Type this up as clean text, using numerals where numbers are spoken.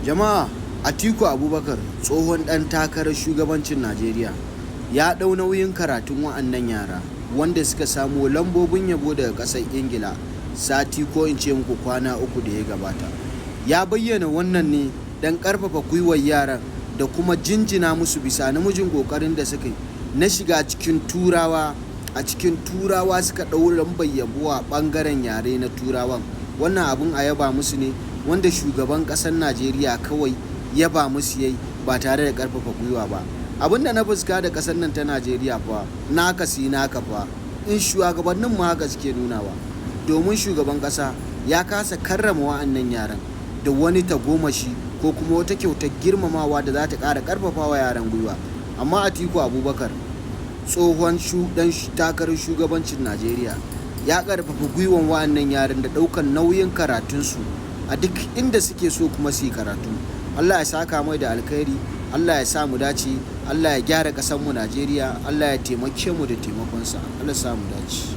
Jama'a, Atiku Abubakar, tsohon ɗan takarar shugabancin Najeriya, ya ɗau nauyin karatun wa'annan yara wanda suka samo lambobin yabo daga ƙasar Ingila sati ko in ce muku kwana 3 da ya gabata. Ya bayyana wannan ne don ƙarfafa gwiwar yaran da kuma jinjina musu bisa namijin ƙoƙarin da suka yi na shiga cikin Turawa. A cikin Turawa suka ɗau lambar yabo a ɓangaren yare na Turawan. Wannan abin a yaba musu ne, wanda shugaban ƙasar Najeriya kawai yaba musu yayi ba tare da ƙarfafa gwiwa ba. Abin da na fuska da ƙasar nan ta Najeriya fa naka si naka fa, in shugabannin ma haka suke nunawa, domin shugaban ƙasa ya kasa karrama wa'annan yaran da wani tagomashi ko kuma wata kyautar girmamawa da za ta ƙara ƙarfafa wa yaran gwiwa. Amma Atiku Abubakar, tsohon ɗan takarar shugabancin Najeriya, ya ƙarfafa gwiwan wa'annan yaran da ɗaukar nauyin karatunsu a duk inda suke so kuma su yi karatu. Allah ya saka mai da alkhairi, Allah ya sa mu dace, Allah ya gyara ƙasarmu Najeriya, Allah ya taimake mu da taimakonsa, Allah ya sa mu dace.